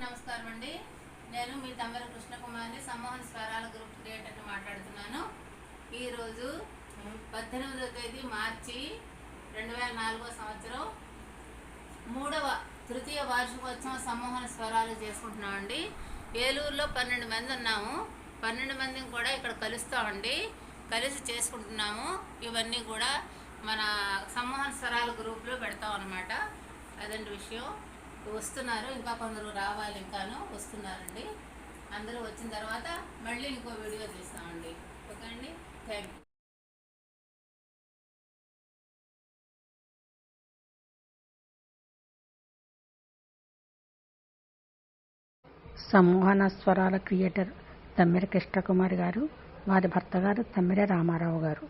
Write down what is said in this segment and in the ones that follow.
నమస్కారం అండి. నేను మీ తమ్మెర కృష్ణకుమారిని సమ్మోహన స్వరాల గ్రూప్ క్రియేటర్ మాట్లాడుతున్నాను. ఈరోజు 18వ తేదీ మార్చి 2004 సంవత్సరం తృతీయ వార్షికోత్సవం సమ్మోహన స్వరాలు చేసుకుంటున్నామండి. ఏలూరులో 12 మంది ఉన్నాము. 12 మందిని కూడా ఇక్కడ కలుస్తామండి. కలిసి చేసుకుంటున్నాము. ఇవన్నీ కూడా మన సమ్మోహన స్వరాల గ్రూప్లో పెడతాం అన్నమాట. అదండి విషయం. వస్తున్నారు, ఇంకా కొందరు రావాలి, ఇంకాను వస్తున్నారండి. అందరూ వచ్చిన తర్వాత మళ్ళీ ఇంకో వీడియో తీస్తామండి. ఓకే అండి, థ్యాంక్ యూ. సమ్మోహన స్వరాల క్రియేటర్ తమ్మెర కృష్ణకుమారి గారు, వారి భర్త గారు తమ్మెర రామారావు గారు.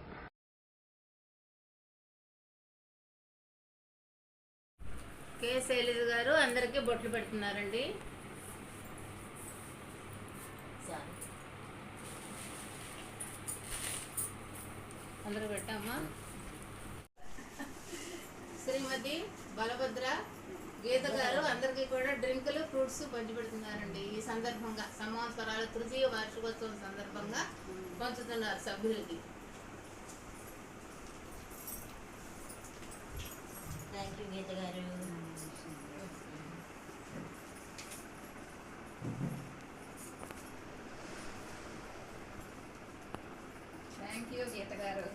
కే శైలజ గారు అందరికీ బొట్లు పెడుతున్నారండి. అందరూ పెట్టామా. శ్రీమతి బలభద్ర గీత గారు అందరికీ కూడా డ్రింకులు, ఫ్రూట్స్ పంచిపెడుతున్నారండి. ఈ సందర్భంగా సమ్మోహన స్వరాల తృతీయ వార్షికోత్సవం సందర్భంగా పంచుతున్నారు సభ్యులకి. థ్యాంక్ యూ గీత గారు. థ్యాంక్ యూ గీత గారు.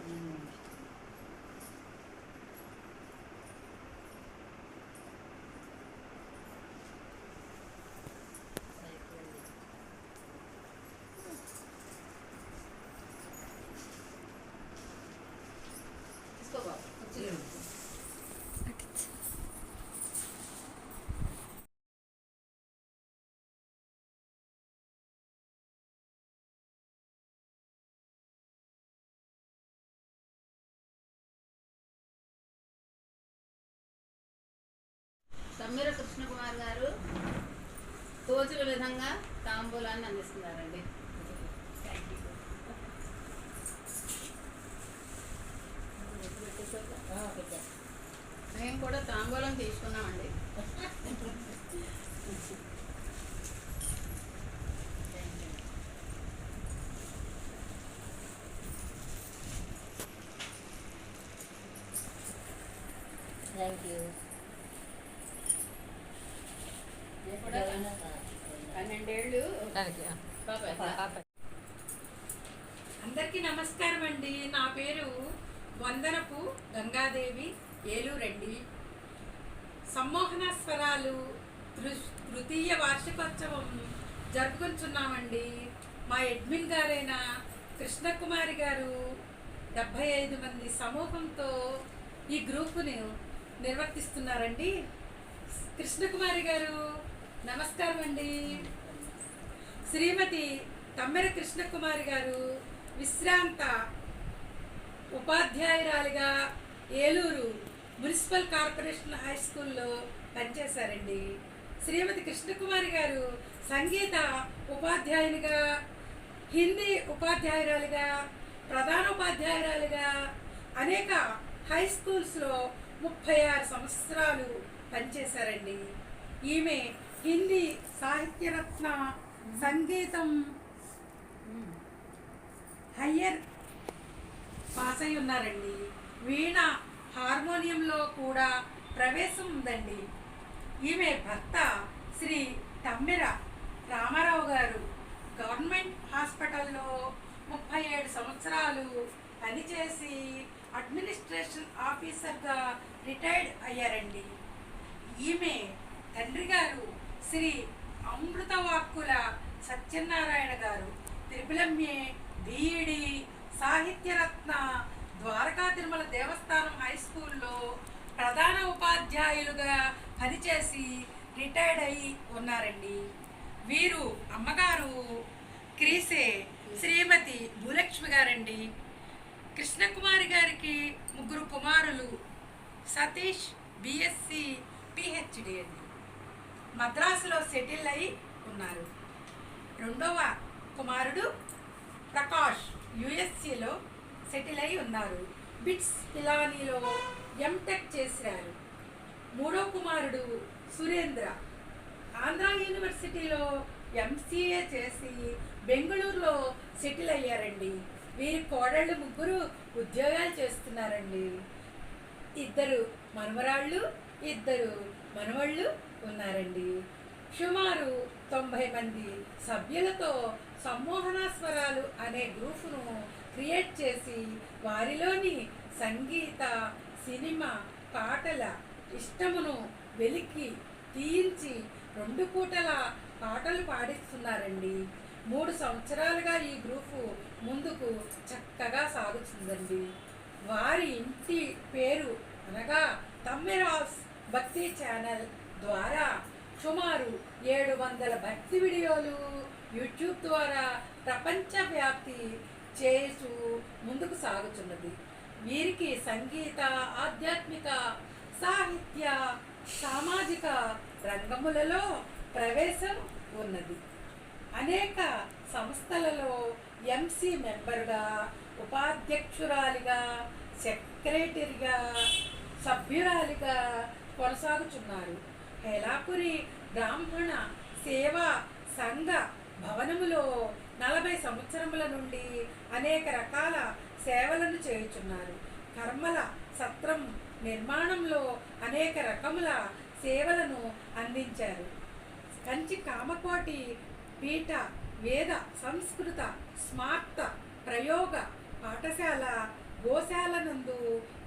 తమ్మెర కృష్ణకుమార్ గారు తోచిన విధంగా తాంబూలాన్ని అందిస్తున్నారండి. మేము కూడా తాంబూలం తీసుకున్నామండి. Thank you. 12 ఏళ్ళు. అందరికీ నమస్కారం అండి. నా పేరు వందనపు గంగాదేవి, ఏలూరండి. సమ్మోహన స్వరాలు తృతీయ వార్షికోత్సవం జరుపుకుంటున్నామండి. మా అడ్మిన్ గారైన కృష్ణకుమారి గారు 75 మంది సమూహంతో ఈ గ్రూపుని నిర్వర్తిస్తున్నారండి. కృష్ణకుమారి గారు నమస్కారం అండి. శ్రీమతి తమ్మెర కృష్ణకుమారి గారు విశ్రాంత ఉపాధ్యాయురాలిగా ఏలూరు మున్సిపల్ కార్పొరేషన్ హై స్కూల్లో పనిచేశారండి. శ్రీమతి కృష్ణకుమారి గారు సంగీత ఉపాధ్యాయునిగా, హిందీ ఉపాధ్యాయురాలిగా, ప్రధానోపాధ్యాయురాలిగా అనేక హై స్కూల్స్లో 36 సంవత్సరాలు పనిచేశారండి. ఈమె హిందీ సాహిత్యరత్న, సంగీతం హయ్యర్ పాస్ అయి ఉన్నారండి. వీణ, హార్మోనియంలో కూడా ప్రవేశం ఉందండి. ఈమె భర్త శ్రీ తమ్మెర రామారావు గారు గవర్నమెంట్ హాస్పిటల్లో 37 సంవత్సరాలు పనిచేసి అడ్మినిస్ట్రేషన్ ఆఫీసర్గా రిటైర్డ్ అయ్యారండి. ఈమె తండ్రి గారు శ్రీ అమృతవాక్కుల సత్యనారాయణ గారు త్రిపులమ్ఏ, బిఈడి, సాహిత్యరత్న, ద్వారకా తిరుమల దేవస్థానం హై స్కూల్లో ప్రధాన ఉపాధ్యాయులుగా పనిచేసి రిటైర్డ్ అయి ఉన్నారండి. వీరు అమ్మగారు క్రీసే శ్రీమతి భూలక్ష్మి గారండి. కృష్ణకుమారి గారికి 3 కుమారులు. సతీష్ బిఎస్సి పిహెచ్డి అండి. మద్రాసులో సెటిల్ అయి ఉన్నారు. రెండవ కుమారుడు ప్రకాష్ యుఎస్సిలో సెటిల్ అయి ఉన్నారు. బిట్స్ పిలానీలో ఎంటెక్ చేశారు. మూడో కుమారుడు సురేంద్ర ఆంధ్ర యూనివర్సిటీలో ఎంసీఏ చేసి బెంగళూరులో సెటిల్ అయ్యారండి. వీరి కోడళ్ళు ముగ్గురు ఉద్యోగాలు చేస్తున్నారండి. 2 మనవరాళ్ళు 2 మనవళ్ళు ఉన్నారండి. సుమారు 90 మంది సభ్యులతో సమ్మోహనాస్వరాలు అనే గ్రూపును క్రియేట్ చేసి వారిలోని సంగీత సినిమా పాటల ఇష్టమును వెలికి తీయించి 2 పూటల పాటలు పాడిస్తున్నారండి. 3 సంవత్సరాలుగా ఈ గ్రూపు ముందుకు చక్కగా సాగుతుందండి. వారి ఇంటి పేరు అనగా తమ్మెరాస్ భక్తి ఛానల్ ద్వారా సుమారు 700 భక్తి వీడియోలు యూట్యూబ్ ద్వారా ప్రపంచవ్యాప్తి చేస్తూ ముందుకు సాగుతున్నది. వీరికి సంగీత, ఆధ్యాత్మిక, సాహిత్య, సామాజిక రంగములలో ప్రవేశం ఉన్నది. అనేక సంస్థలలో ఎంసీ మెంబర్గా, ఉపాధ్యక్షురాలిగా, సెక్రటరీగా, సభ్యురాలిగా కొనసాగుతున్నారు. హేలాపురి బ్రాహ్మణ సేవా సంఘ భవనములో 40 సంవత్సరముల నుండి అనేక రకాల సేవలను చేయుచున్నారు. కర్మల సత్రం నిర్మాణంలో అనేక రకముల సేవలను అందించారు. కంచి కామకోటి పీఠ వేద సంస్కృత స్మార్త ప్రయోగ పాఠశాల గోశాల నందు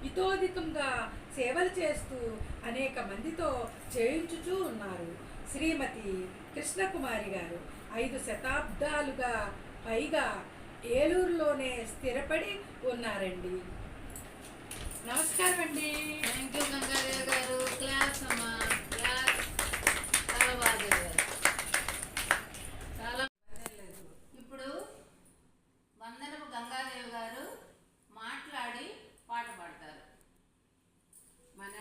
ఇతోధికంగా సేవలు చేస్తూ అనేక మందితో చేయించుచూ ఉన్నారు. శ్రీమతి కృష్ణకుమారి గారు 5 శతాబ్దాలుగా పైగా ఏలూరులోనే స్థిరపడి ఉన్నారండి. నమస్కారం అండి. థ్యాంక్ యూ గంగాదేవి గారు. క్లాస్ అమ్మా, క్లాస్ చాలా బాగా చదివారు. చాలా ఇప్పుడు వందనపు గంగాదేవి గారు మాట్లాడి పాట పాడతారు. మన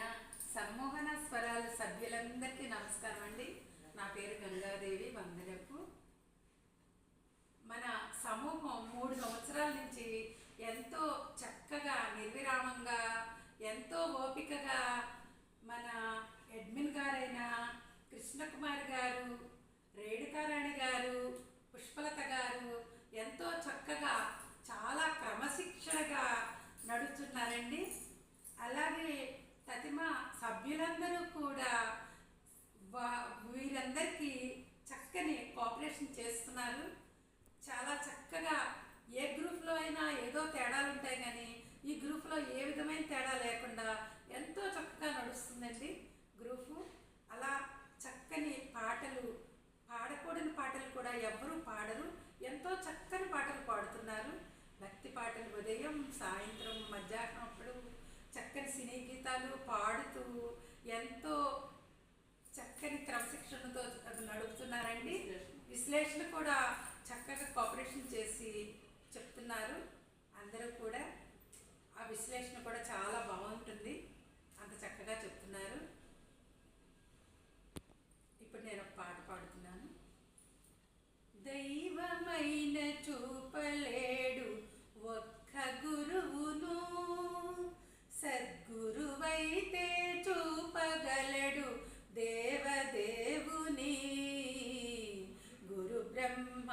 సమ్మోహన స్వరాల సభ్యులందరికీ నమస్కారం అండి. నా పేరు గంగాదేవి వందనపు. మన సమూహం 3 సంవత్సరాల నుంచి ఎంతో చక్కగా నిర్విరామంగా ఎంతో ఓపికగా మన అడ్మిన్ గారైన కృష్ణకుమారి గారు, రేణుకారాణి గారు, పుష్పలత గారు ఎంతో చక్కగా చాలా క్రమశిక్షణగా నడుస్తున్నారండి. అలాగే తతిమ సభ్యులందరూ కూడా వీరందరికీ చక్కని కోఆపరేషన్ చేస్తున్నారు. చాలా చక్కగా ఏ గ్రూప్లో అయినా ఏదో తేడాలు ఉంటాయి, కానీ ఈ గ్రూప్లో ఏ విధమైన తేడా లేకుండా ఎంతో చక్కగా నడుస్తుందండి గ్రూపు. అలా చక్కని పాటలు, పాడకూడని పాటలు కూడా ఎవ్వరూ పాడరు, ఎంతో చక్కని పాటలు పాడుతున్నారు. భక్తి పాటలు ఉదయం సాయంత్రం మధ్యాహ్నం అప్పుడు చక్కని సినీ గీతాలు పాడుతూ ఎంతో చక్కని క్రమశిక్షణతో నడుపుతున్నారండి. విశ్లేషణ కూడా చక్కగా కోఆపరేషన్ చేసి చెప్తున్నారు. అందరూ కూడా ఆ విశ్లేషణ కూడా చాలా బాగుంటుంది, అంత చక్కగా చెప్తున్నారు. ఇప్పుడు నేను ఒక పాట పాడుతున్నాను. దైవమైన చూపలేడు ఒక్క గురువును, సద్గురువైతే చూపగలడు దేవదేవుని. గురు బ్రహ్మ